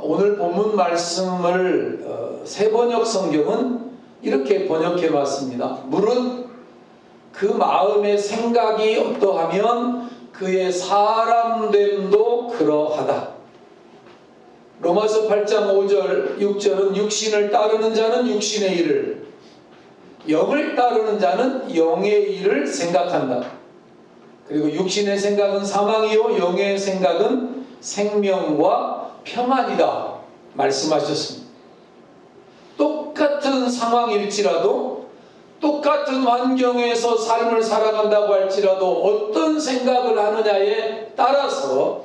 오늘 본문 말씀을 새번역 성경은 이렇게 번역해 봤습니다. 물은 그 마음의 생각이 어떠하면 그의 사람됨도 그러하다. 로마서 8장 5절 6절은 육신을 따르는 자는 육신의 일을, 영을 따르는 자는 영의 일을 생각한다. 그리고 육신의 생각은 사망이요 영의 생각은 생명과 평안이다 말씀하셨습니다. 똑같은 상황일지라도, 똑같은 환경에서 삶을 살아간다고 할지라도 어떤 생각을 하느냐에 따라서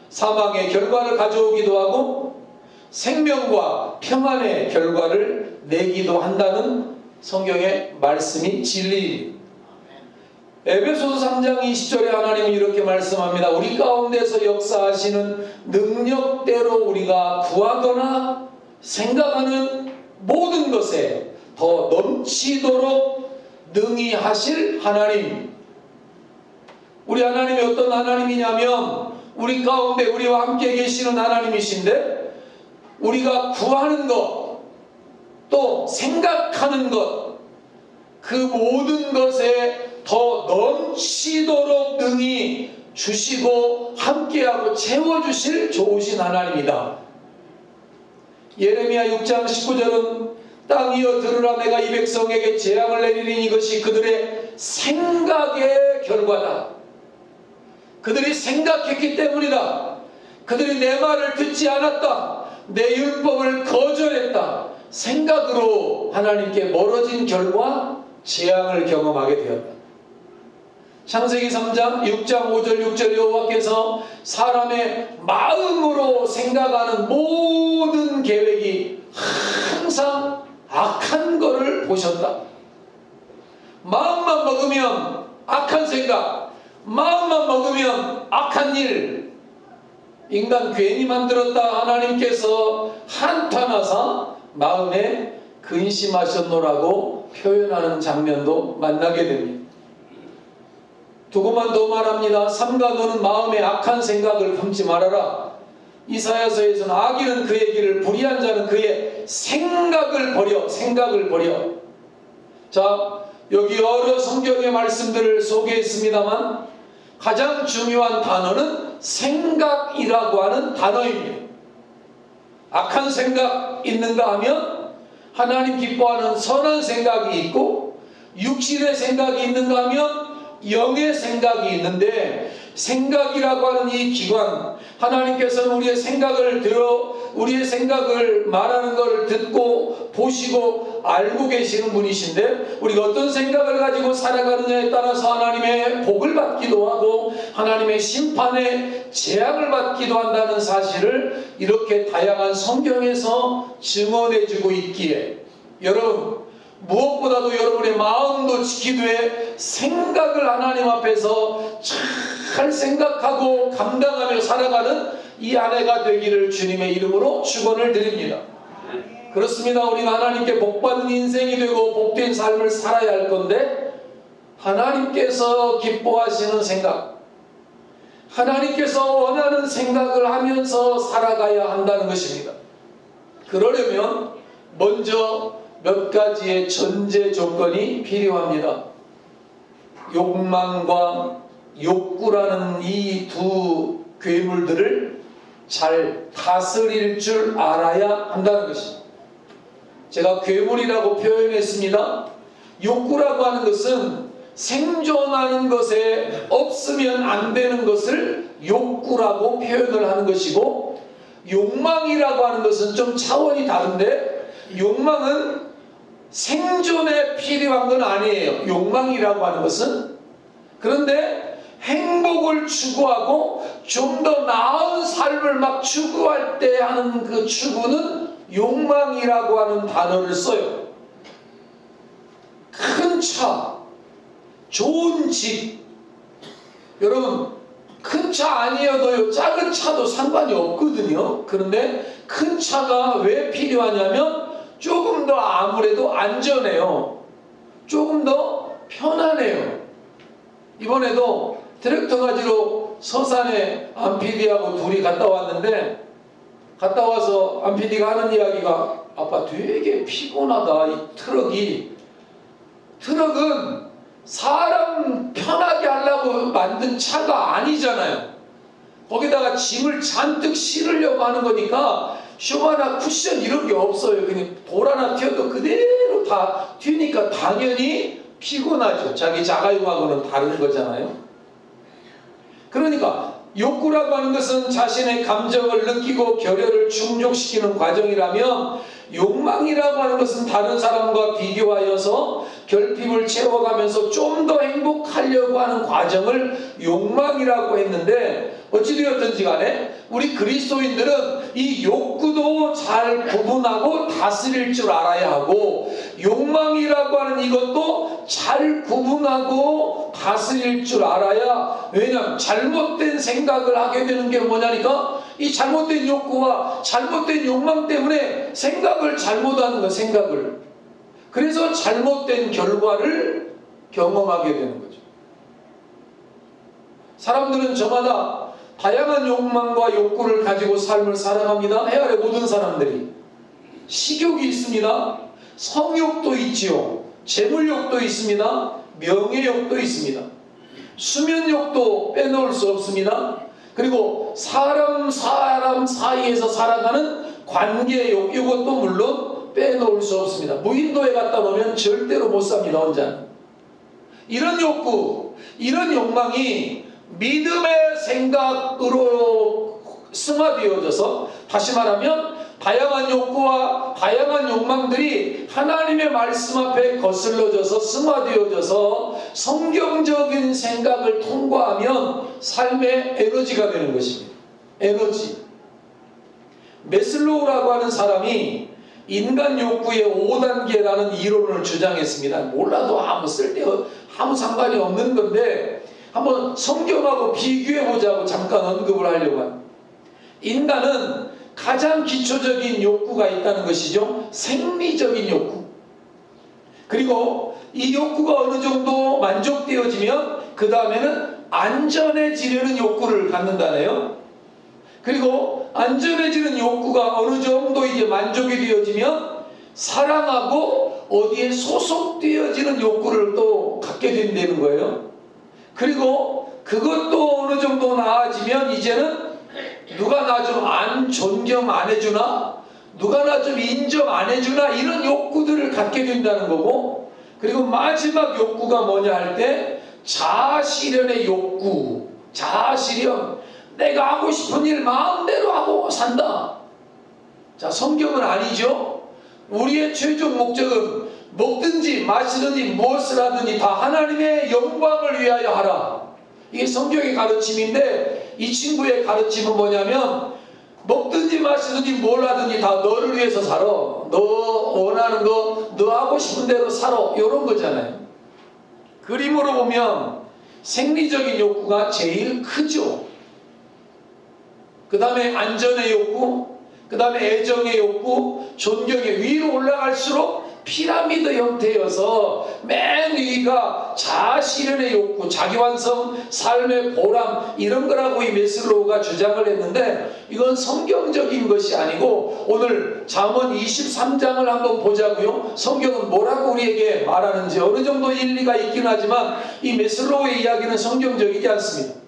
사망의 결과를 가져오기도 하고 생명과 평안의 결과를 내기도 한다는 성경의 말씀이 진리입니다. 에베소서 3장 20절에 하나님은 이렇게 말씀합니다. 우리 가운데서 역사하시는 능력대로 우리가 구하거나 생각하는 모든 것에 더 넘치도록 능히 하실 하나님. 우리 하나님이 어떤 하나님이냐면 우리 가운데 우리와 함께 계시는 하나님이신데, 우리가 구하는 것, 또 생각하는 것, 그 모든 것에 더 넘치도록 능히 주시고 함께하고 채워주실 좋으신 하나님이다. 예레미야 6장 19절은 땅이여 들으라, 내가 이 백성에게 재앙을 내리니 이것이 그들의 생각의 결과다. 그들이 생각했기 때문이다. 그들이 내 말을 듣지 않았다. 내 율법을 거절했다. 생각으로 하나님께 멀어진 결과 재앙을 경험하게 되었다. 창세기 3장 6장 5절 6절 여호와께서 사람의 마음으로 생각하는 모든 계획이 항상 악한 것을 보셨다. 마음만 먹으면 악한 생각, 마음만 먹으면 악한 일, 인간 괜히 만들었다 하나님께서 한탄하사 마음에 근심하셨노라고 표현하는 장면도 만나게 됩니다. 두고만 더 말합니다. 삼가 너는 마음에 악한 생각을 품지 말아라. 이사야서에서는 악인은 그의 길을, 불의한 자는 그의 생각을 버려. 자, 여기 여러 성경의 말씀들을 소개했습니다만 가장 중요한 단어는 생각이라고 하는 단어입니다. 악한 생각 있는가 하면 하나님 기뻐하는 선한 생각이 있고, 육신의 생각이 있는가 하면 영의 생각이 있는데, 생각이라고 하는 이 기관, 하나님께서는 우리의 생각을 들어 우리의 생각을 말하는 것을 듣고 보시고 알고 계시는 분이신데, 우리가 어떤 생각을 가지고 살아가느냐에 따라서 하나님의 복을 받기도 하고 하나님의 심판의 재앙을 받기도 한다는 사실을 이렇게 다양한 성경에서 증언해 주고 있기에, 여러분 무엇보다도 여러분의 마음도 지키되 생각을 하나님 앞에서 잘 생각하고 감당하며 살아가는 이 아내가 되기를 주님의 이름으로 축원을 드립니다. 그렇습니다. 우리가 하나님께 복받는 인생이 되고 복된 삶을 살아야 할 건데, 하나님께서 기뻐하시는 생각, 하나님께서 원하는 생각을 하면서 살아가야 한다는 것입니다. 그러려면 먼저 몇 가지의 전제 조건이 필요합니다. 욕망과 욕구라는 이 두 괴물들을 잘 다스릴 줄 알아야 한다는 것입니다. 제가 괴물이라고 표현했습니다. 욕구라고 하는 것은 생존하는 것에 없으면 안 되는 것을 욕구라고 표현을 하는 것이고, 욕망이라고 하는 것은 좀 차원이 다른데, 욕망은 생존에 필요한 건 아니에요. 욕망이라고 하는 것은. 그런데 행복을 추구하고 좀 더 나은 삶을 막 추구할 때 하는 그 추구는 욕망이라고 하는 단어를 써요. 큰 차, 좋은 집, 여러분 큰 차 아니어도요 작은 차도 상관이 없거든요. 그런데 큰 차가 왜 필요하냐면 조금 더 아무래도 안전해요. 조금 더 편안해요. 이번에도 트랙터 가지러 서산에 안피디하고 둘이 갔다 왔는데, 갔다 와서 안 PD가 하는 이야기가 아빠 되게 피곤하다. 이 트럭은 사람 편하게 하려고 만든 차가 아니잖아요. 거기다가 짐을 잔뜩 실으려고 하는 거니까 쇼바나 쿠션 이런 게 없어요. 그냥 돌 하나 튀어도 그대로 다 튀니까 당연히 피곤하죠. 자기 자가용하고는 다른 거잖아요. 그러니까 욕구라고 하는 것은 자신의 감정을 느끼고 결여를 충족시키는 과정이라면, 욕망이라고 하는 것은 다른 사람과 비교하여서 결핍을 채워가면서 좀 더 행복하려고 하는 과정을 욕망이라고 했는데, 어찌되었든지 간에 우리 그리스도인들은 이 욕구도 잘 구분하고 다스릴 줄 알아야 하고, 욕망이라고 하는 이것도 잘 구분하고 다스릴 줄 알아야, 왜냐하면 잘못된 생각을 하게 되는 게 뭐냐니까, 이 잘못된 욕구와 잘못된 욕망 때문에 생각을 잘못하는 거예요. 생각을. 그래서 잘못된 결과를 경험하게 되는 거죠. 사람들은 저마다 다양한 욕망과 욕구를 가지고 삶을 살아갑니다. 해 아래 모든 사람들이. 식욕이 있습니다. 성욕도 있지요. 재물욕도 있습니다. 명예욕도 있습니다. 수면욕도 빼놓을 수 없습니다. 그리고 사람 사이에서 살아가는 관계욕, 이것도 물론 빼놓을 수 없습니다. 무인도에 갔다 오면 절대로 못 삽니다. 혼자. 이런 욕구, 이런 욕망이 믿음의 생각으로 승화되어져서, 다시 말하면 다양한 욕구와 다양한 욕망들이 하나님의 말씀 앞에 거슬러져서 승화되어져서 성경적인 생각을 통과하면 삶의 에너지가 되는 것입니다. 에너지. 메슬로우라고 하는 사람이 인간 욕구의 5단계라는 이론을 주장했습니다. 몰라도 아무 상관이 없는 건데 한번 성경하고 비교해 보자고 잠깐 언급을 하려고 합니다. 인간은 가장 기초적인 욕구가 있다는 것이죠. 생리적인 욕구. 그리고 이 욕구가 어느 정도 만족되어지면 그 다음에는 안전해지려는 욕구를 갖는다네요. 그리고 안전해지는 욕구가 어느 정도 이제 만족이 되어지면 사랑하고 어디에 소속되어지는 욕구를 또 갖게 된다는 거예요. 그리고 그것도 어느 정도 나아지면 이제는 누가 나 좀 존경 안 해주나? 누가 나 좀 인정 안 해주나? 이런 욕구들을 갖게 된다는 거고, 그리고 마지막 욕구가 뭐냐 할 때 자아실현의 욕구. 자아실현. 내가 하고 싶은 일 마음대로 하고 산다. 자, 성경은 아니죠. 우리의 최종 목적은 먹든지 마시든지 무엇을 하든지 다 하나님의 영광을 위하여 하라. 이게 성경의 가르침인데, 이 친구의 가르침은 뭐냐면 먹든지 마시든지 뭘 하든지 다 너를 위해서 살아. 너 원하는 거, 너 하고 싶은 대로 살아. 이런 거잖아요. 그림으로 보면 생리적인 욕구가 제일 크죠. 그 다음에 안전의 욕구, 그 다음에 애정의 욕구, 존경의, 위로 올라갈수록 피라미드 형태여서 맨 위가 자아실현의 욕구, 자기완성, 삶의 보람, 이런 거라고 이 메슬로우가 주장을 했는데, 이건 성경적인 것이 아니고 오늘 잠언 23장을 한번 보자고요. 성경은 뭐라고 우리에게 말하는지 어느 정도 일리가 있긴 하지만 이 메슬로우의 이야기는 성경적이지 않습니다.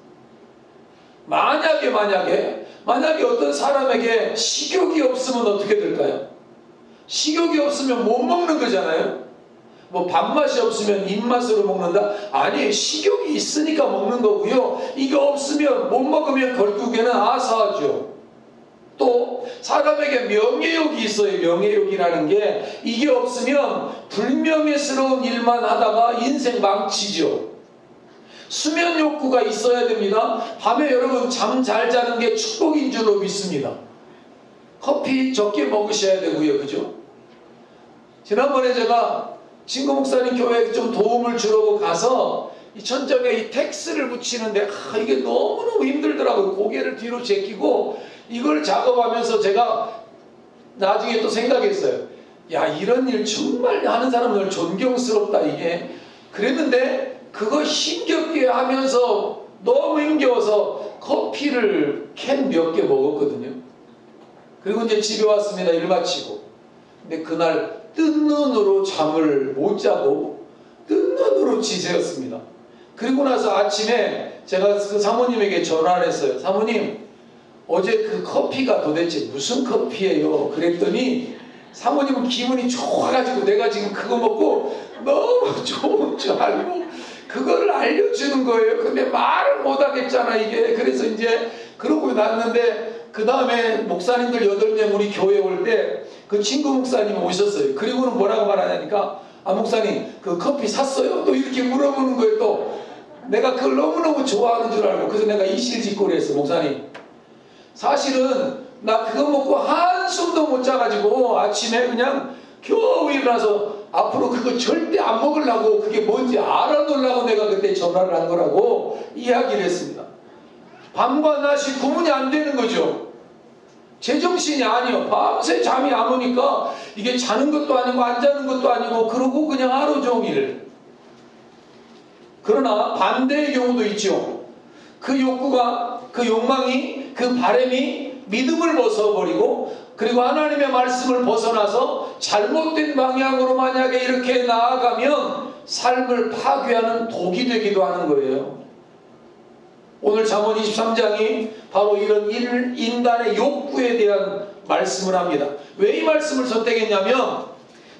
만약에 어떤 사람에게 식욕이 없으면 어떻게 될까요? 식욕이 없으면 못 먹는 거잖아요. 뭐 밥맛이 없으면 입맛으로 먹는다? 아니, 식욕이 있으니까 먹는 거고요. 이게 없으면, 못 먹으면 결국에는 아사하죠. 또 사람에게 명예욕이 있어요. 명예욕이라는 게, 이게 없으면 불명예스러운 일만 하다가 인생 망치죠. 수면 욕구가 있어야 됩니다. 밤에 여러분 잠 잘 자는 게 축복인 줄로 믿습니다. 커피 적게 먹으셔야 되고요. 그죠? 지난번에 제가 진구 목사님 교회에 좀 도움을 주려고 가서 이 천장에 이 텍스를 붙이는데 이게 너무너무 힘들더라고요. 고개를 뒤로 제끼고 이걸 작업하면서 제가 나중에 또 생각했어요. 야, 이런 일 정말 하는 사람들 존경스럽다 이게. 그랬는데 그거 힘겹게 하면서 너무 힘겨워서 커피를 캔 몇 개 먹었거든요. 그리고 이제 집에 왔습니다. 일 마치고. 근데 그날 뜬 눈으로 잠을 못 자고 뜬 눈으로 지새웠습니다. 그리고 나서 아침에 제가 그 사모님에게 전화를 했어요. 사모님, 어제 그 커피가 도대체 무슨 커피예요? 그랬더니 사모님은 기분이 좋아가지고 내가 지금 그거 먹고 너무 좋은 줄 알고 그거를 알려주는 거예요. 근데 말을 못하겠잖아 이게. 그래서 이제 그러고 났는데 그 다음에 목사님들 8명 우리 교회 올 때 그 친구 목사님이 오셨어요. 그리고는 뭐라고 말하냐니까, 아 목사님 그 커피 샀어요? 또 이렇게 물어보는 거예요. 또 내가 그걸 너무너무 좋아하는 줄 알고. 그래서 내가 이실직고를 했어. 목사님, 사실은 나 그거 먹고 한숨도 못 자가지고 아침에 그냥 겨우 일어나서 앞으로 그거 절대 안 먹으려고 그게 뭔지 알아놓으려고 내가 그때 전화를 한 거라고 이야기를 했습니다. 밤과 낮이 구분이 안 되는 거죠. 제정신이 아니요. 밤새 잠이 안 오니까 이게 자는 것도 아니고 안 자는 것도 아니고 그러고 그냥 하루 종일. 그러나 반대의 경우도 있죠. 그 욕구가, 그 욕망이, 그 바람이 믿음을 벗어버리고 그리고 하나님의 말씀을 벗어나서 잘못된 방향으로 만약에 이렇게 나아가면 삶을 파괴하는 독이 되기도 하는 거예요. 오늘 잠언 23장이 바로 이런 인간의 욕구에 대한 말씀을 합니다. 왜 이 말씀을 선택했냐면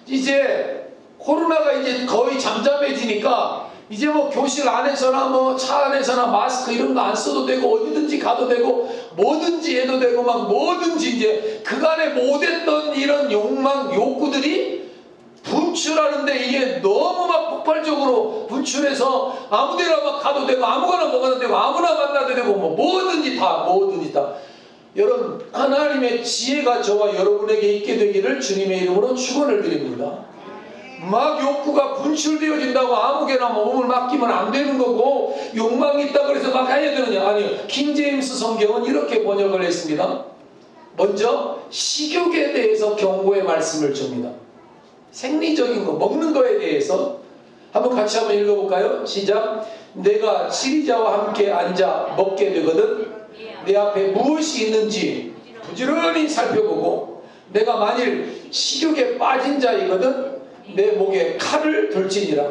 이제 코로나가 이제 거의 잠잠해지니까 이제 뭐 교실 안에서나 뭐 차 안에서나 마스크 이런 거 안 써도 되고 어디든지 가도 되고 뭐든지 해도 되고 막 뭐든지 이제 그간에 못했던 이런 욕망, 욕구들이 분출하는데 이게 너무 막 폭발적으로 분출해서 아무데나 막 가도 되고 아무거나 먹어도 되고 아무나 만나도 되고 뭐 뭐든지 다. 여러분, 하나님의 지혜가 저와 여러분에게 있게 되기를 주님의 이름으로 축원을 드립니다. 막 욕구가 분출되어진다고 아무개나 몸을 맡기면 안 되는 거고 욕망이 있다고 그래서 막 해야 되느냐? 아니요. 킹제임스 성경은 이렇게 번역을 했습니다. 먼저 식욕에 대해서 경고의 말씀을 줍니다. 생리적인 거, 먹는 거에 대해서 한번 같이 한번 읽어볼까요? 시작. 내가 치리자와 함께 앉아 먹게 되거든 내 앞에 무엇이 있는지 부지런히 살펴보고 내가 만일 식욕에 빠진 자이거든 내 목에 칼을 들지니라.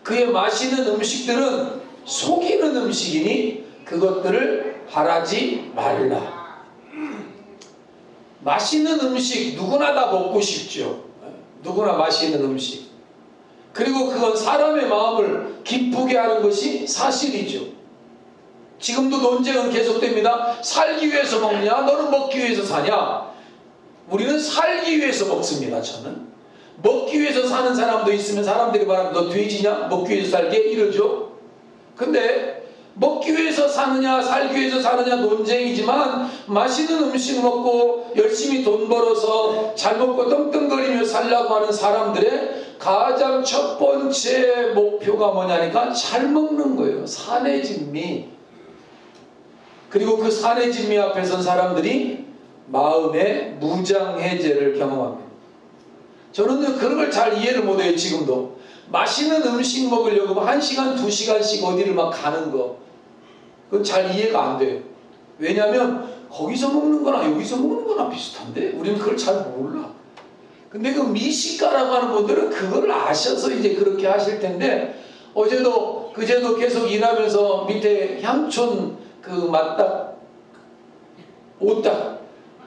그의 마시는 음식들은 속이는 음식이니 그것들을 바라지 말라. 맛있는 음식 누구나 다 먹고 싶죠. 누구나 맛있는 음식. 그리고 그건 사람의 마음을 기쁘게 하는 것이 사실이죠. 지금도 논쟁은 계속됩니다. 살기 위해서 먹냐? 너는 먹기 위해서 사냐? 우리는 살기 위해서 먹습니다. 저는 먹기 위해서 사는 사람도 있으면 사람들이 말하면 너 돼지냐? 먹기 위해서 살게? 이러죠. 근데 먹기 위해서 사느냐 살기 위해서 사느냐 논쟁이지만 맛있는 음식 먹고 열심히 돈 벌어서 잘 먹고 떵떵거리며 살려고 하는 사람들의 가장 첫 번째 목표가 뭐냐니까 잘 먹는 거예요. 사내진미. 그리고 그 사내진미 앞에 선 사람들이 마음의 무장해제를 경험합니다. 저는 그런 걸 잘 이해를 못해요. 지금도 맛있는 음식 먹으려고 1시간 2시간씩 어디를 막 가는 거 그건 잘 이해가 안 돼요. 왜냐하면 거기서 먹는 거나 여기서 먹는 거나 비슷한데 우리는 그걸 잘 몰라. 근데 그 미식가라고 하는 분들은 그걸 아셔서 이제 그렇게 하실 텐데 어제도 그제도 계속 일하면서 밑에 향촌 그 맛닭 오딱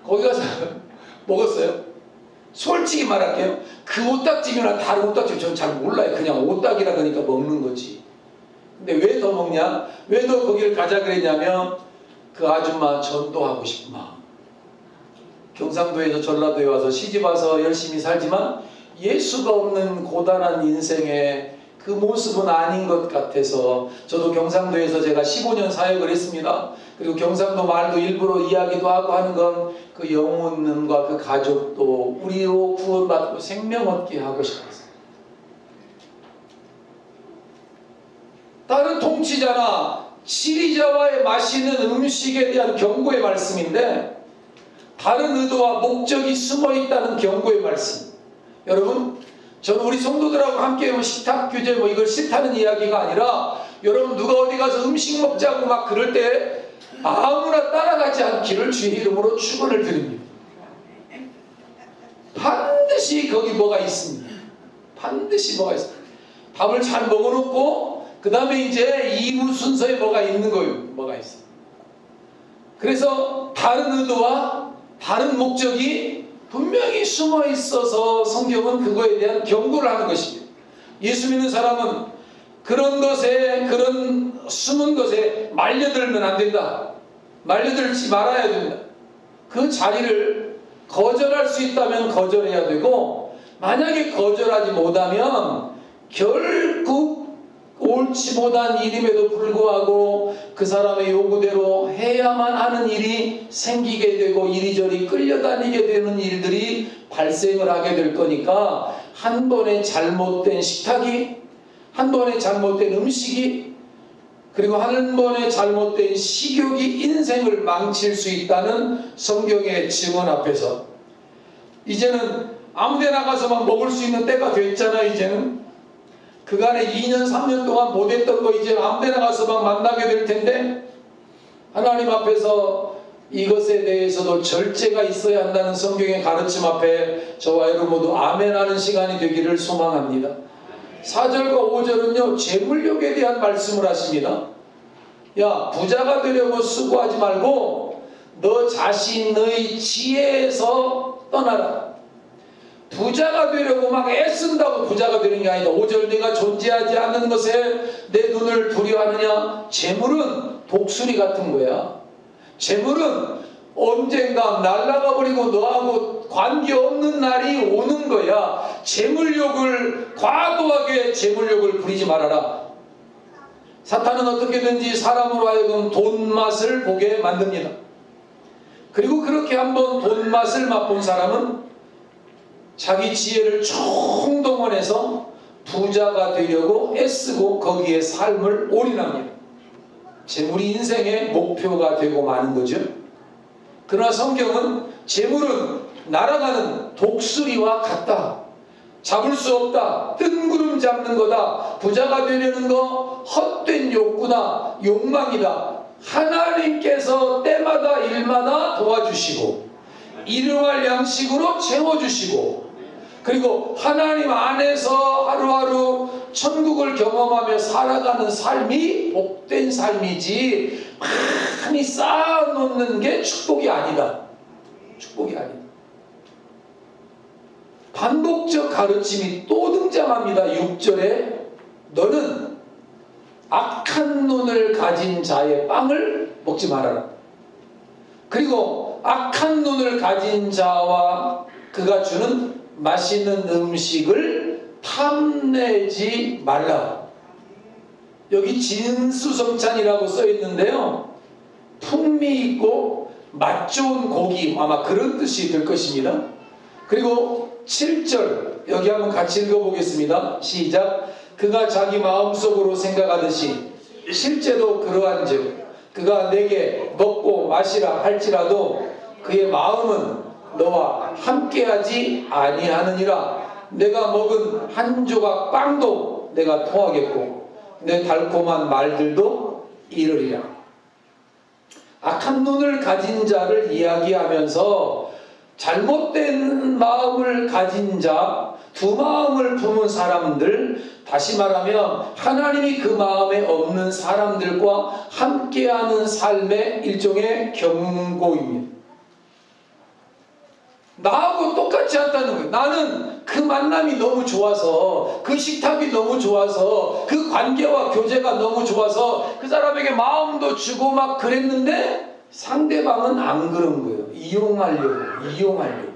거기 가서 먹었어요. 솔직히 말할게요. 그 오딱집이나 다른 오딱집 저는 잘 몰라요. 그냥 오딱이라 그러니까 먹는 거지. 근데 왜 더 먹냐? 왜 더 거기를 가자 그랬냐면 그 아줌마 전도하고 싶은 마음. 경상도에서 전라도에 와서 시집 와서 열심히 살지만 예수가 없는 고단한 인생의 그 모습은 아닌 것 같아서 저도 경상도에서 제가 15년 사역을 했습니다. 그리고 경상도 말도 일부러 이야기도 하고 하는 건 그 영혼과 그 가족도 우리로 구원받고 생명 얻게 하고 싶었어요. 다른 통치자나 치리자와의 마시는 음식에 대한 경고의 말씀인데 다른 의도와 목적이 숨어있다는 경고의 말씀. 여러분 저는 우리 성도들하고 함께 식탁 규제 이걸 싫다는 이야기가 아니라 여러분 누가 어디 가서 음식 먹자고 막 그럴 때 아무나 따라가지 않기를 주의 이름으로 축원을 드립니다. 반드시 거기 뭐가 있습니다. 반드시 뭐가 있습니다. 밥을 잘 먹어놓고 그 다음에 이제 2부 순서에 뭐가 있는 거예요. 뭐가 있어. 그래서 다른 의도와 다른 목적이 분명히 숨어 있어서 성경은 그거에 대한 경고를 하는 것입니다. 예수 믿는 사람은 그런 것에, 그런 숨은 것에 말려들면 안 된다. 말려들지 말아야 된다. 그 자리를 거절할 수 있다면 거절해야 되고, 만약에 거절하지 못하면 결국 옳지 못한 일임에도 불구하고 그 사람의 요구대로 해야만 하는 일이 생기게 되고 이리저리 끌려다니게 되는 일들이 발생을 하게 될 거니까, 한 번의 잘못된 식탁이, 한 번의 잘못된 음식이, 그리고 한 번의 잘못된 식욕이 인생을 망칠 수 있다는 성경의 증언 앞에서 이제는 아무데나 가서 막 먹을 수 있는 때가 됐잖아. 이제는 그간에 2년 3년 동안 못했던 거 이제 아무데나 가서 막 만나게 될 텐데, 하나님 앞에서 이것에 대해서도 절제가 있어야 한다는 성경의 가르침 앞에 저와 여러분 모두 아멘하는 시간이 되기를 소망합니다. 4절과 5절은요 재물욕에 대한 말씀을 하십니다. 야, 부자가 되려고 수고하지 말고 너 자신의 지혜에서 떠나라. 부자가 되려고 막 애쓴다고 부자가 되는 게 아니다. 5절 내가 존재하지 않는 것에 내 눈을 두려워하느냐. 재물은 독수리 같은 거야. 재물은 언젠가 날아가 버리고 너하고 관계없는 날이 오는 거야. 재물욕을, 과도하게 재물욕을 부리지 말아라. 사탄은 어떻게든지 사람으로 하여금 돈 맛을 보게 만듭니다. 그리고 그렇게 한번 돈 맛을 맛본 사람은 자기 지혜를 총동원해서 부자가 되려고 애쓰고 거기에 삶을 올인합니다. 재물이 인생의 목표가 되고 마는 거죠. 그러나 성경은 재물은 날아가는 독수리와 같다. 잡을 수 없다. 뜬구름 잡는 거다. 부자가 되려는 거 헛된 욕구다. 욕망이다. 하나님께서 때마다 일마다 도와주시고 일용할 양식으로 채워주시고, 그리고 하나님 안에서 하루하루 천국을 경험하며 살아가는 삶이 복된 삶이지 많이 쌓아놓는 게 축복이 아니다. 축복이 아니다. 반복적 가르침이 또 등장합니다. 6절에 너는 악한 눈을 가진 자의 빵을 먹지 말아라. 그리고 악한 눈을 가진 자와 그가 주는 맛있는 음식을 탐내지 말라. 여기 진수성찬이라고 써 있는데요, 풍미 있고 맛 좋은 고기, 아마 그런 뜻이 될 것입니다. 그리고 7절 여기 한번 같이 읽어보겠습니다. 시작. 그가 자기 마음속으로 생각하듯이 실제로 그러한즉 그가 내게 먹고 마시라 할지라도 그의 마음은 너와 함께하지 아니하느니라. 내가 먹은 한 조각 빵도 내가 토하겠고 내 달콤한 말들도 이르리라. 악한 눈을 가진 자를 이야기하면서 잘못된 마음을 가진 자, 두 마음을 품은 사람들, 다시 말하면 하나님이 그 마음에 없는 사람들과 함께하는 삶의 일종의 경고입니다. 나하고 똑같지 않다는 거예요. 나는 그 만남이 너무 좋아서, 그 식탁이 너무 좋아서, 그 관계와 교제가 너무 좋아서 그 사람에게 마음도 주고 막 그랬는데 상대방은 안 그런 거예요. 이용하려고.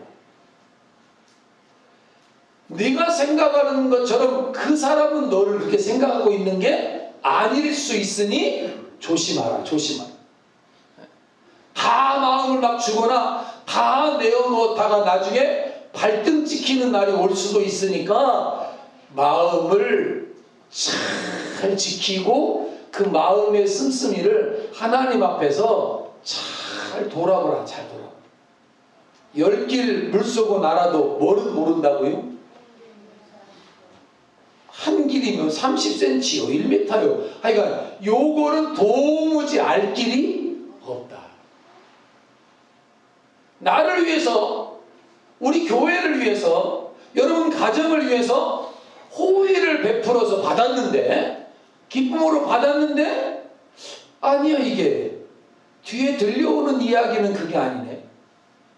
네가 생각하는 것처럼 그 사람은 너를 그렇게 생각하고 있는 게 아닐 수 있으니 조심하라. 다 마음을 막 주거나 다 내어놓다가 나중에 발등 찍히는 날이 올 수도 있으니까 마음을 잘 지키고 그 마음의 씀씀이를 하나님 앞에서 잘 돌아보라. 10길 물쏘고 날아도 뭐는 모른다고요? 한 길이면 30cm요 1m요. 하여간 요거는 도무지 알 길이 없다. 나를 위해서 우리 교회를 위해서, 여러분 가정을 위해서 호의를 베풀어서 받았는데, 기쁨으로 받았는데, 아니야, 이게 뒤에 들려오는 이야기는 그게 아니네.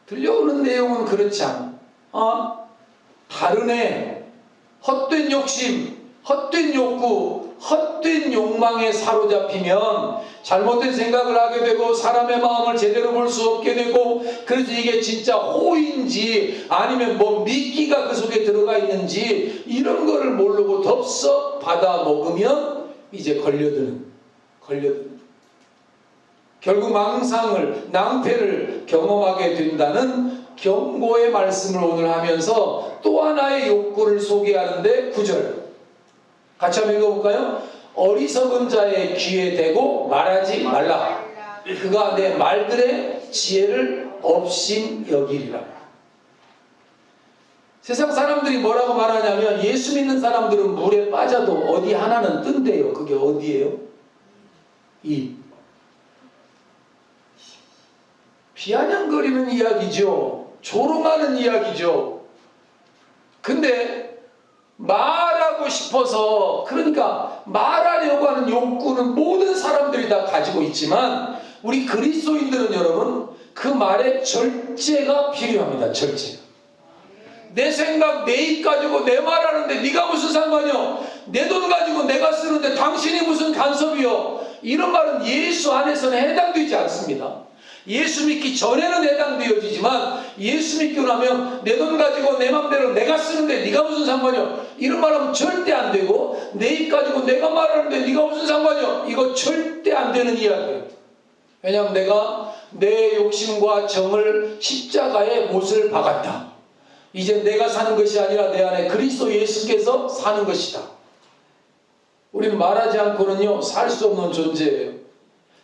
들려오는 내용은 그렇지 않아. 다른 애, 헛된 욕심, 헛된 욕구, 헛된 욕망에 사로잡히면 잘못된 생각을 하게 되고 사람의 마음을 제대로 볼 수 없게 되고, 그래서 이게 진짜 호인지 아니면 뭐 미끼가 그 속에 들어가 있는지 이런 거를 모르고 덥석 받아 먹으면 이제 걸려드는 결국 망상을, 낭패를 경험하게 된다는 경고의 말씀을 오늘 하면서 또 하나의 욕구를 소개하는데 9절 같이 한번 읽어볼까요? 어리석은 자의 귀에 대고 말하지 말라. 그가 내 말들의 지혜를 업신 여기리라. 세상 사람들이 뭐라고 말하냐면 예수 믿는 사람들은 물에 빠져도 어디 하나는 뜬대요. 그게 어디예요? 입. 비아냥거리는 이야기죠. 조롱하는 이야기죠. 근데 말하고 싶어서, 그러니까 말하려고 하는 욕구는 모든 사람들이 다 가지고 있지만 우리 그리스도인들은 여러분 그 말에 절제가 필요합니다. 절제. 내 생각, 내 입 가지고 내 말하는데 네가 무슨 상관이요? 내 돈 가지고 내가 쓰는데 당신이 무슨 간섭이요? 이런 말은 예수 안에서는 해당되지 않습니다. 예수 믿기 전에는 해당되어지지만 예수 믿고 나면 내 돈 가지고 내 맘대로 내가 쓰는데 네가 무슨 상관이요? 이런 말하면 절대 안 되고, 내 입 가지고 내가 말하는데 네가 무슨 상관이요? 이거 절대 안 되는 이야기예요. 왜냐하면 내가 내 욕심과 정을 십자가에 못을 박았다. 이제 내가 사는 것이 아니라 내 안에 그리스도 예수께서 사는 것이다. 우리는 말하지 않고는요 살 수 없는 존재예요.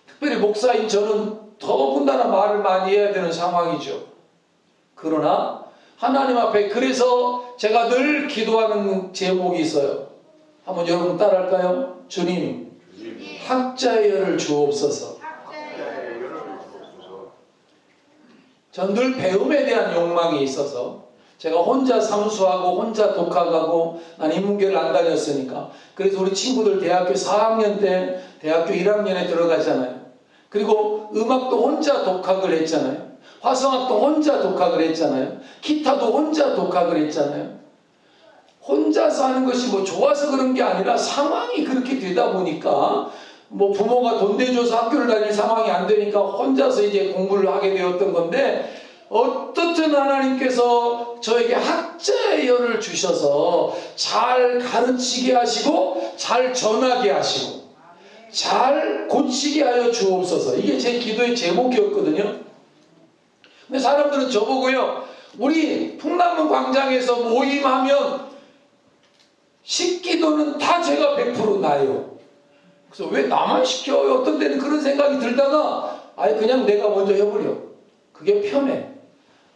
특별히 목사인 저는 더군다나 말을 많이 해야 되는 상황이죠. 그러나 하나님 앞에, 그래서 제가 늘 기도하는 제목이 있어요. 한번 여러분 따라할까요? 주님, 학자의 열을 주옵소서. 전 늘 배움에 대한 욕망이 있어서 제가 혼자 삼수하고 혼자 독학하고, 난 인문계를 안 다녔으니까. 그래서 우리 친구들 대학교 4학년 때 대학교 1학년에 들어가잖아요. 그리고 음악도 혼자 독학을 했잖아요. 화성학도 혼자 독학을 했잖아요. 기타도 혼자 독학을 했잖아요. 혼자서 하는 것이 뭐 좋아서 그런 게 아니라 상황이 그렇게 되다 보니까, 뭐 부모가 돈 대줘서 학교를 다닐 상황이 안 되니까 혼자서 이제 공부를 하게 되었던 건데, 어떻든 하나님께서 저에게 학자의 열을 주셔서 잘 가르치게 하시고 잘 전하게 하시고 잘 고치게 하여 주옵소서. 이게 제 기도의 제목이었거든요. 근데 사람들은 저보고요, 우리 풍남문 광장에서 모임하면 식기도는 다 제가 100% 나요. 그래서 왜 나만 시켜요? 어떤 때는 그런 생각이 들다가 아예 그냥 내가 먼저 해버려. 그게 편해.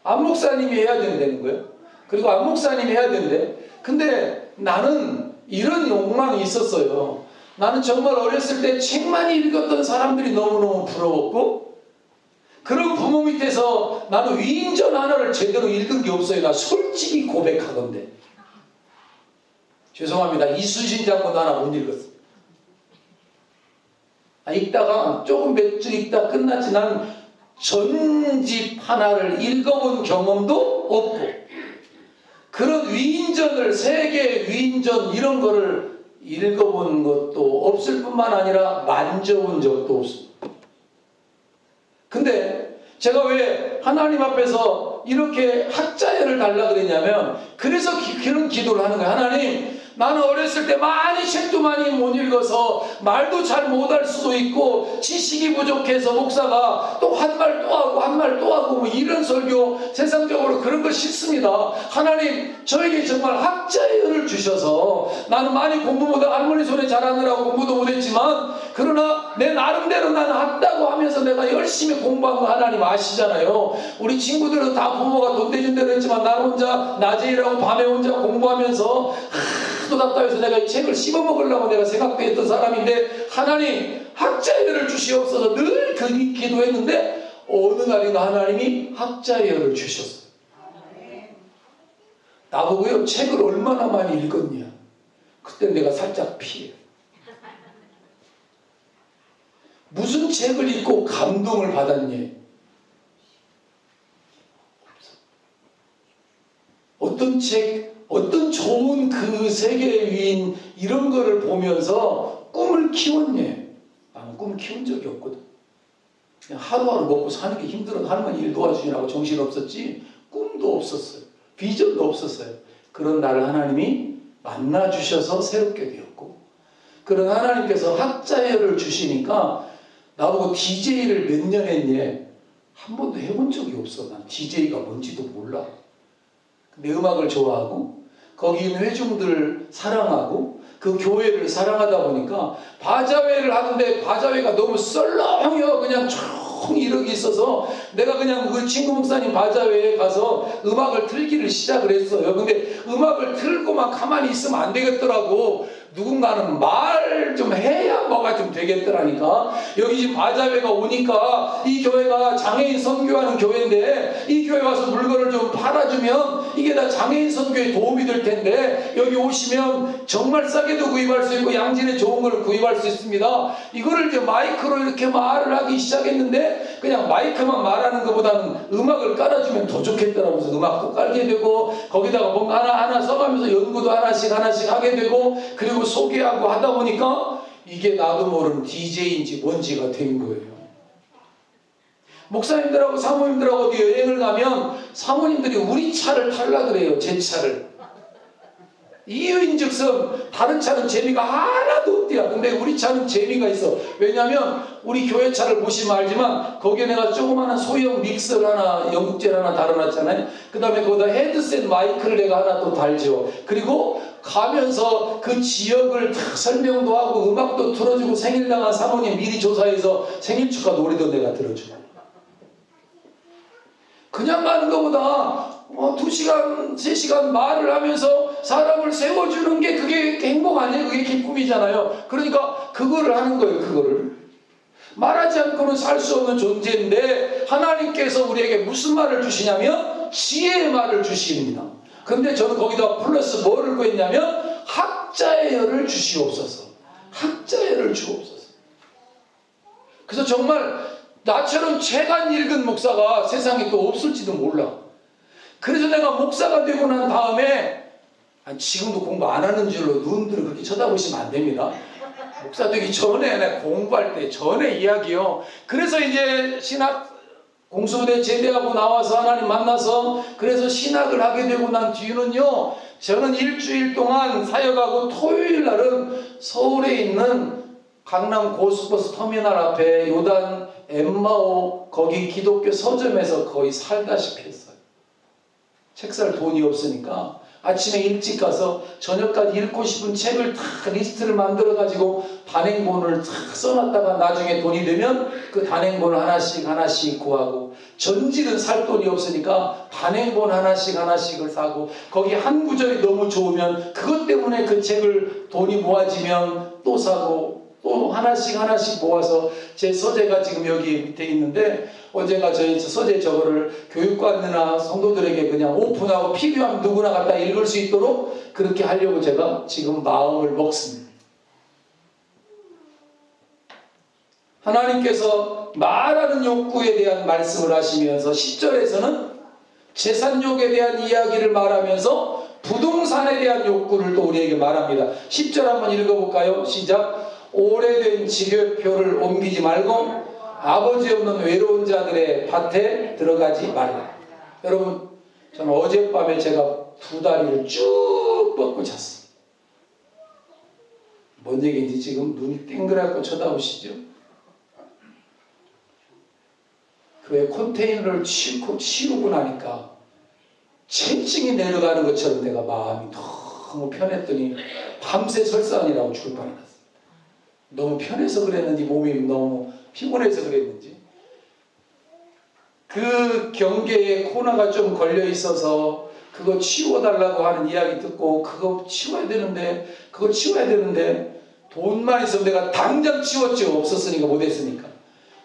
안 목사님이 해야 된다는 거예요. 그리고 안 목사님이 해야 된대. 근데 나는 이런 욕망이 있었어요. 나는 정말 어렸을 때 책 많이 읽었던 사람들이 너무너무 부러웠고, 그런 부모 밑에서 나는 위인전 하나를 제대로 읽은 게 없어요. 나 솔직히 고백하건대. 죄송합니다. 이수신 장군도 하나 못 읽었어요. 읽다가 조금 몇 줄 읽다 끝났지, 나는 전집 하나를 읽어본 경험도 없고, 그런 위인전을, 세계 위인전 이런 거를 읽어본 것도 없을 뿐만 아니라 만져본 적도 없습니다. 근데 제가 왜 하나님 앞에서 이렇게 학자열을 달라 그랬냐면, 그래서 그런 기도를 하는 거예요. 하나님, 나는 어렸을 때 많이 책도 많이 못 읽어서 말도 잘 못할 수도 있고, 지식이 부족해서 목사가 또 한 말 또 하고 한 말 또 하고 뭐 이런 설교, 세상적으로 그런 거 싫습니다. 하나님, 저에게 정말 학자의 열을 주셔서, 나는 많이 공부 못하고 할머니 손에 자라느라고 공부도 못했지만, 그러나 내 나름대로 나는 한다고 하면서 내가 열심히 공부한 거 하나님 아시잖아요. 우리 친구들은 다 부모가 돈 대준 대로 했지만 나는 혼자 낮에 일하고 밤에 혼자 공부하면서 또 답답해서 내가 이 책을 씹어먹으려고 내가 생각도 했던 사람인데, 하나님 학자의 열을 주시옵소서 늘 기도했는데, 어느 날인가 하나님이 학자의 열을 주셨어요. 나보고요, 책을 얼마나 많이 읽었냐. 그때 내가 살짝 피해. 무슨 책을 읽고 감동을 받았냐. 어떤 책, 어떤 좋은 그 세계의 위인 이런 거를 보면서 꿈을 키웠냐. 나는 꿈을 키운 적이 없거든. 그냥 하루하루 먹고 사는 게 힘들어서 할머니 일 도와주시라고 정신없었지 꿈도 없었어요. 비전도 없었어요. 그런 나를 하나님이 만나주셔서 새롭게 되었고, 그런 하나님께서 학자열을 주시니까 나보고 DJ를 몇 년 했냐. 한 번도 해본 적이 없어. 난 DJ가 뭔지도 몰라. 내 음악을 좋아하고 거기 있는 회중들 사랑하고 그 교회를 사랑하다 보니까 바자회를 하는데 바자회가 너무 썰렁해요. 그냥 쭉 이러기 있어서 내가 그냥 그 친구 목사님 바자회에 가서 음악을 틀기를 시작을 했어요. 근데 음악을 틀고만 가만히 있으면 안 되겠더라고. 누군가는 말 좀 해야 뭐가 좀 되겠더라니까. 여기 지금 바자회가 오니까 이 교회가 장애인 선교하는 교회인데 이 교회 와서 물건을 좀 팔아주면 이게 다 장애인 선교에 도움이 될 텐데 여기 오시면 정말 싸게도 구입할 수 있고 양질의 좋은 걸 구입할 수 있습니다. 이거를 이제 마이크로 이렇게 말을 하기 시작했는데 그냥 마이크만 말하는 것보다는 음악을 깔아주면 더 좋겠더라고. 그래서 음악도 깔게 되고 거기다가 뭔가 하나 써가면서 연구도 하나씩 하게 되고 그리고 소개하고 하다 보니까 이게 나도 모르는 DJ인지 뭔지가 된 거예요. 목사님들하고 사모님들하고 어디 여행을 가면 사모님들이 우리 차를 타려고 그래요. 제 차를. 이유인즉슨 다른 차는 재미가 하나도 없대요. 근데 우리 차는 재미가 있어. 왜냐하면 우리 교회 차를 보시면 알지만 거기에 내가 조그마한 소형 믹서를 하나, 영국제를 하나 달아놨잖아요. 그 다음에 거기다 헤드셋 마이크를 내가 하나 또 달죠. 그리고 가면서 그 지역을 다 설명도 하고 음악도 틀어주고 생일당한 사모님 미리 조사해서 생일 축하 노래도 내가 들어주고. 그냥 가는 것보다 2시간, 3시간 말을 하면서 사람을 세워주는 게 그게 행복 아니에요? 그게 기쁨이잖아요. 그러니까 그거를 하는 거예요. 그거를. 말하지 않고는 살 수 없는 존재인데 하나님께서 우리에게 무슨 말을 주시냐면 지혜의 말을 주십니다. 그런데 저는 거기다 플러스 뭐를 구했냐면 학자의 열을 주시옵소서. 학자의 열을 주옵소서. 그래서 정말 나처럼 책 안 읽은 목사가 세상에 또 없을지도 몰라. 그래서 내가 목사가 되고 난 다음에 지금도 공부 안 하는 줄로 눈들을 그렇게 쳐다보시면 안 됩니다. 목사 되기 전에 내가 공부할 때 전에 이야기요. 그래서 이제 신학 공수부대 제대하고 나와서 하나님 만나서 그래서 신학을 하게 되고 난 뒤는요. 저는 일주일 동안 사역하고 토요일 날은 서울에 있는 강남 고속버스 터미널 앞에 요단 엠마오 거기 기독교 서점에서 거의 살다시피 했어요. 책 살 돈이 없으니까 아침에 일찍 가서 저녁까지 읽고 싶은 책을 다 리스트를 만들어 가지고 단행본을 다 써놨다가 나중에 돈이 되면 그 단행본을 하나씩 구하고 전질은 살 돈이 없으니까 단행본 하나씩을 사고 거기 한 구절이 너무 좋으면 그것 때문에 그 책을 돈이 모아지면 또 사고 또 하나씩 모아서 제 서재가 지금 여기 밑에 있는데 언젠가 저희 서재 저거를 교육관이나 성도들에게 그냥 오픈하고 필요하면 누구나 갖다 읽을 수 있도록 그렇게 하려고 제가 지금 마음을 먹습니다. 하나님께서 말하는 욕구에 대한 말씀을 하시면서 10절에서는 재산욕에 대한 이야기를 말하면서 부동산에 대한 욕구를 또 우리에게 말합니다. 10절 한번 읽어볼까요? 시작. 오래된 지교표를 옮기지 말고 아버지 없는 외로운 자들의 밭에 들어가지 말라. 여러분 저는 어젯밤에 제가 2다리를 쭉 뻗고 잤어요. 뭔 얘기인지 지금 눈이 땡그랗고 쳐다보시죠? 그 컨테이너를 치우고 나니까 체증이 내려가는 것처럼 내가 마음이 너무 편했더니 밤새 설사하느라고 죽을 뻔했어요. 너무 편해서 그랬는지 몸이 너무 피곤해서 그랬는지 그 경계에 코너가 좀 걸려 있어서 그거 치워달라고 하는 이야기 듣고 그거 치워야 되는데 돈만 있으면 내가 당장 치웠죠. 없었으니까 못했으니까.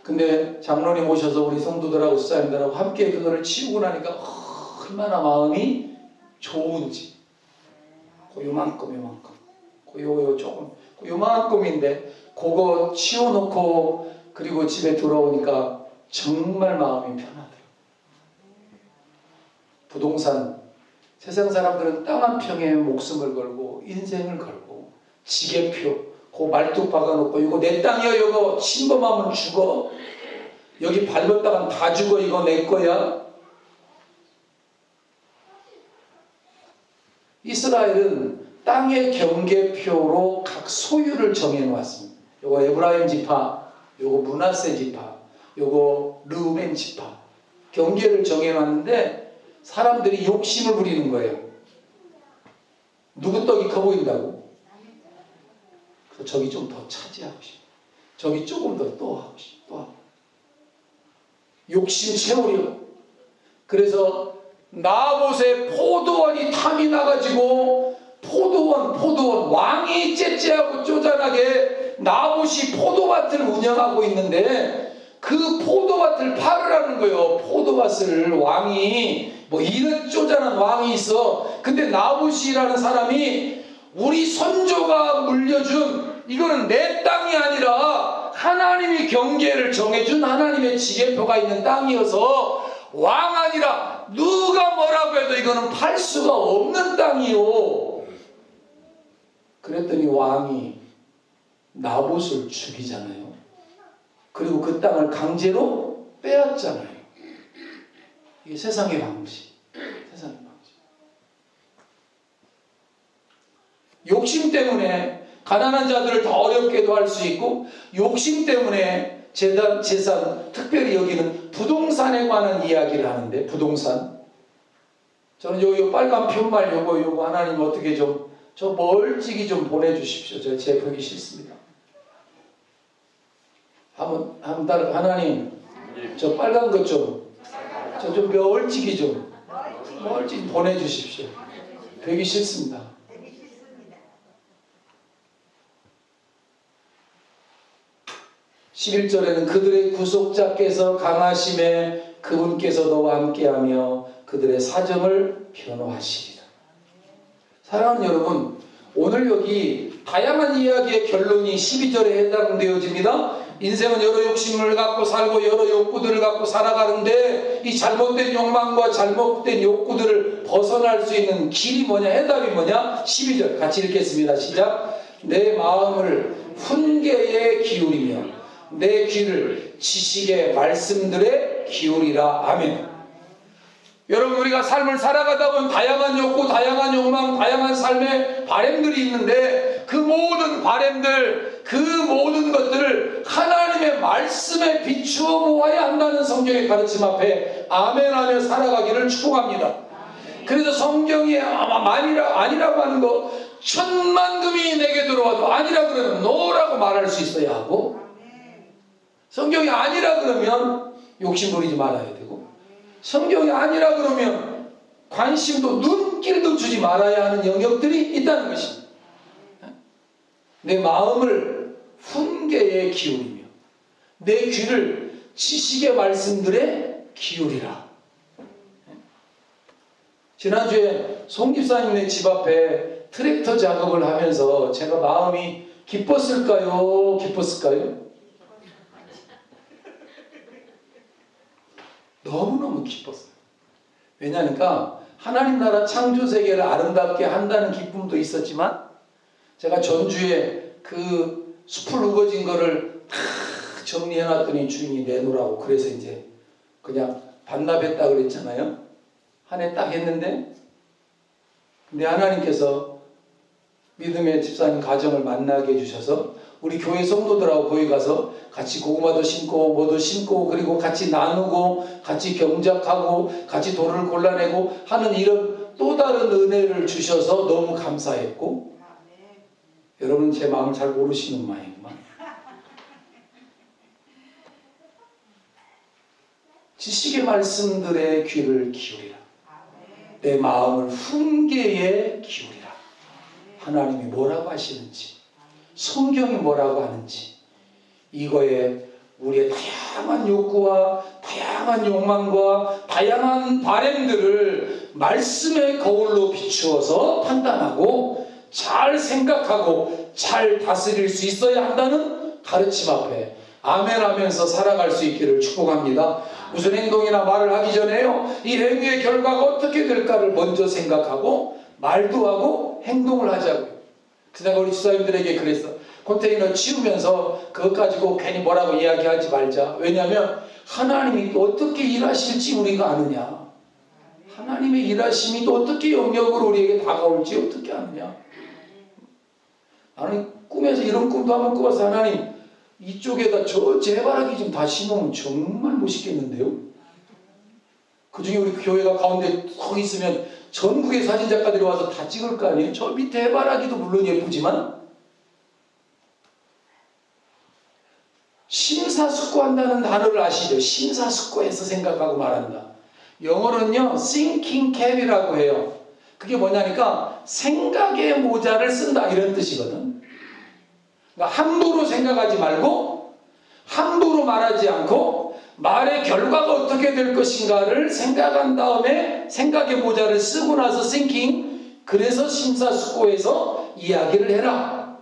근데 장로님 오셔서 우리 성도들하고 수사님들하고 함께 그거를 치우고 나니까 얼마나 마음이 좋은 집. 요만큼. 요 조금. 요만큼인데, 그거 치워놓고, 그리고 집에 들어오니까 정말 마음이 편하더라고요. 부동산. 세상 사람들은 땅 한 평에 목숨을 걸고, 인생을 걸고, 지게표, 그 말뚝 박아놓고, 이거 내 땅이야, 이거 침범하면 죽어. 여기 밟았다간 다 죽어, 이거 내 거야. 이스라엘은 땅의 경계표로 각 소유를 정해놓았습니다. 요거 에브라임 지파, 요거 므낫세 지파, 요거 르우벤 지파. 경계를 정해놨는데 사람들이 욕심을 부리는 거예요. 누구 떡이 커 보인다고? 그래서 저기 좀 더 차지하고 싶어. 저기 조금 더 또 하고 싶어. 또 하고. 욕심 채우려. 그래서 나봇의 포도원이 탐이 나가지고 포도원 왕이 째째하고 쪼잔하게 나봇이 포도밭을 운영하고 있는데 그 포도밭을 팔으라는 거예요. 포도밭을 왕이 뭐 이런 쪼잔한 왕이 있어. 근데 나봇이라는 사람이 우리 선조가 물려준 이거는 내 땅이 아니라 하나님이 경계를 정해준 하나님의 지계표가 있는 땅이어서 왕 아니라 누가 뭐라고 해도 이거는 팔 수가 없는 땅이요. 그랬더니 왕이 나봇을 죽이잖아요. 그리고 그 땅을 강제로 빼앗잖아요. 이게 세상의 방식. 세상의 방식. 욕심 때문에 가난한 자들을 더 어렵게도 할 수 있고, 욕심 때문에 재산, 특별히 여기는 부동산에 관한 이야기를 하는데, 부동산. 저는 요 빨간 편말 요거 하나님 어떻게 좀, 저 멀찍이 좀 보내주십시오. 제 보기 싫습니다. 한번 따라, 하나님, 저 빨간 것 좀, 저 좀 멀찍이 좀, 멀찍이 보내주십시오. 보기 싫습니다. 11절에는 그들의 구속자께서 강하심에 그분께서 너와 함께하며 그들의 사정을 변호하시리라. 사랑하는 여러분, 오늘 여기 다양한 이야기의 결론이 12절에 해당되어집니다. 인생은 여러 욕심을 갖고 살고 여러 욕구들을 갖고 살아가는데 이 잘못된 욕망과 잘못된 욕구들을 벗어날 수 있는 길이 뭐냐, 해답이 뭐냐? 12절 같이 읽겠습니다. 시작. 내 마음을 훈계에 기울이며 내 귀를 지식의 말씀들에 기울이라. 아멘. 여러분, 우리가 삶을 살아가다 보면 다양한 욕구, 다양한 욕망, 다양한 삶의 바램들이 있는데 그 모든 바램들, 그 모든 것들을 하나님의 말씀에 비추어 보아야 한다는 성경의 가르침 앞에 아멘하며 살아가기를 축복합니다. 그래서 성경이 아니라고 하는 거, 천만금이 내게 들어와도 아니라 그러면 노라고 말할 수 있어야 하고, 성경이 아니라 그러면 욕심 부리지 말아야 되고, 성경이 아니라 그러면 관심도 눈길도 주지 말아야 하는 영역들이 있다는 것입니다. 내 마음을 훈계에 기울이며 내 귀를 지식의 말씀들에 기울이라. 지난주에 송 집사님네 집 앞에 트랙터 작업을 하면서 제가 마음이 기뻤을까요? 기뻤을까요? 너무너무 기뻤어요. 왜냐하니까 하나님 나라 창조 세계를 아름답게 한다는 기쁨도 있었지만, 제가 전주에 그 숲을 우거진 거를 다 정리해놨더니 주인이 내놓으라고, 그래서 이제 그냥 반납했다 그랬잖아요. 한 해 딱 했는데, 근데 하나님께서 믿음의 집사님 가정을 만나게 해주셔서 우리 교회 성도들하고 거기 가서 같이 고구마도 심고 뭐도 심고, 그리고 같이 나누고 같이 경작하고 같이 돌을 골라내고 하는 이런 또 다른 은혜를 주셔서 너무 감사했고, 여러분 제 마음을 잘 모르시는 모양이구만. 지식의 말씀들의 귀를 기울이라. 내 마음을 훈계에 기울이라. 하나님이 뭐라고 하시는지, 성경이 뭐라고 하는지, 이거에 우리의 다양한 욕구와 다양한 욕망과 다양한 바램들을 말씀의 거울로 비추어서 판단하고 잘 생각하고 잘 다스릴 수 있어야 한다는 가르침 앞에 아멘 하면서 살아갈 수 있기를 축복합니다. 무슨 행동이나 말을 하기 전에요, 이 행위의 결과가 어떻게 될까를 먼저 생각하고 말도 하고 행동을 하자고요. 그래서 내가 우리 집사님들에게 그랬어. 컨테이너 치우면서 그것 가지고 괜히 뭐라고 이야기하지 말자. 왜냐하면 하나님이 또 어떻게 일하실지 우리가 아느냐. 하나님의 일하심이 또 어떻게 영역으로 우리에게 다가올지 어떻게 아느냐. 나는 꿈에서 이런 꿈도 한번 꾸어서 하나님 이쪽에다 저 재바라기 좀 다 심으면 정말 멋있겠는데요. 그중에 우리 교회가 가운데 서 있으면 전국의 사진작가들이 와서 다 찍을 거 아니에요. 저 밑에 해바라기도 물론 예쁘지만 심사숙고한다는 단어를 아시죠? 심사숙고해서 생각하고 말한다. 영어로는요 thinking cap이라고 해요. 그게 뭐냐니까 생각의 모자를 쓴다 이런 뜻이거든. 그러니까 함부로 생각하지 말고 함부로 말하지 않고 말의 결과가 어떻게 될 것인가를 생각한 다음에 생각의 모자를 쓰고 나서 thinking, 그래서 심사숙고해서 이야기를 해라.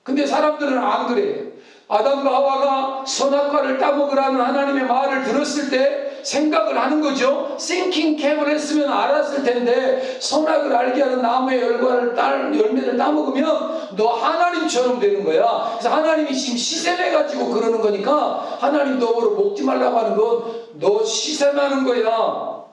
근데 사람들은 안 그래요. 아담과 하와가 선악과를 따먹으라는 하나님의 말을 들었을 때 생각을 하는 거죠. thinking cap을 했으면 알았을 텐데 선악을 알게 하는 나무의 열매를 따먹으면 너 하나님처럼 되는 거야. 그래서 하나님이 지금 시샘해가지고 그러는 거니까 하나님 너로 먹지 말라고 하는 건 너 시샘하는 거야.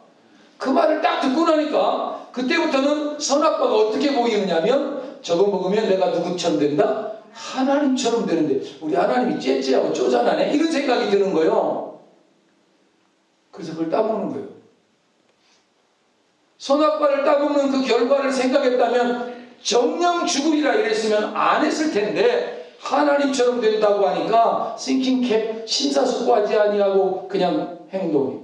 그 말을 딱 듣고 나니까 그때부터는 선악과가 어떻게 보이느냐면 저거 먹으면 내가 누구처럼 된다? 하나님처럼 되는데 우리 하나님이 째째하고 쪼잔하네? 이런 생각이 드는 거예요. 그래서 그걸 따먹는 거예요. 선악과를 따먹는 그 결과를 생각했다면 정령 죽으리라 이랬으면 안 했을 텐데 하나님처럼 된다고 하니까 thinking cap, 심사숙고하지 아니하고 그냥 행동이.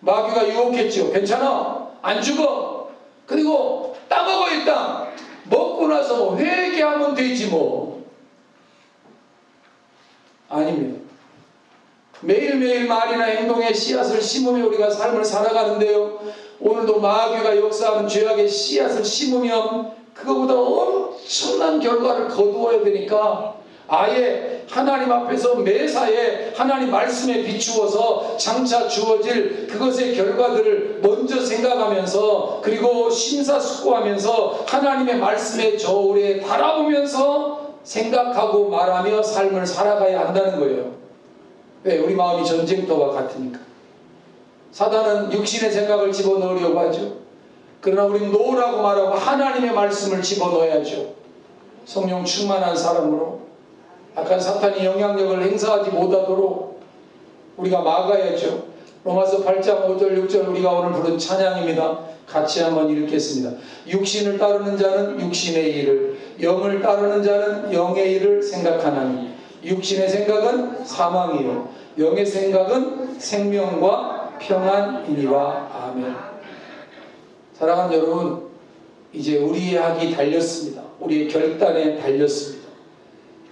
마귀가 유혹했죠. 괜찮아, 안 죽어. 그리고 따먹어. 일단 먹고 나서 회개하면 되지 뭐. 아닙니다. 매일매일 말이나 행동에 씨앗을 심으며 우리가 삶을 살아가는데요, 오늘도 마귀가 역사하는 죄악의 씨앗을 심으면 그거보다 엄청난 결과를 거두어야 되니까 아예 하나님 앞에서 매사에 하나님 말씀에 비추어서 장차 주어질 그것의 결과들을 먼저 생각하면서 그리고 심사숙고하면서 하나님의 말씀의 저울에 달아보면서 생각하고 말하며 삶을 살아가야 한다는 거예요. 왜? 우리 마음이 전쟁터와 같으니까. 사단은 육신의 생각을 집어넣으려고 하죠. 그러나 우리는 노라고 말하고 하나님의 말씀을 집어넣어야죠. 성령 충만한 사람으로 약한 사탄이 영향력을 행사하지 못하도록 우리가 막아야죠. 로마서 8장 5절 6절 우리가 오늘 부른 찬양입니다. 같이 한번 읽겠습니다. 육신을 따르는 자는 육신의 일을, 영을 따르는 자는 영의 일을 생각하나니 육신의 생각은 사망이요 영의 생각은 생명과 평안이니라. 아멘. 사랑하는 여러분, 이제 우리의 학이 달렸습니다. 우리의 결단에 달렸습니다.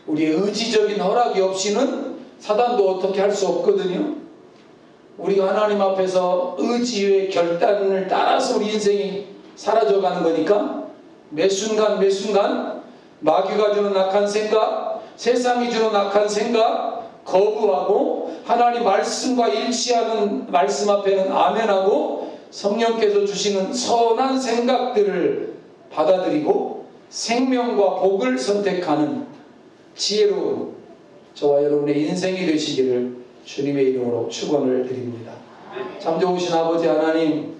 우리의 의지적인 허락이 없이는 사단도 어떻게 할 수 없거든요. 우리가 하나님 앞에서 의지의 결단을 따라서 우리 인생이 사라져가는 거니까 매 순간 매 순간 마귀가 주는 악한 생각, 세상이 주는 악한 생각 거부하고 하나님 말씀과 일치하는 말씀 앞에는 아멘하고 성령께서 주시는 선한 생각들을 받아들이고 생명과 복을 선택하는 지혜로운 저와 여러분의 인생이 되시기를 주님의 이름으로 축원을 드립니다. 참 좋으신 아버지 하나님,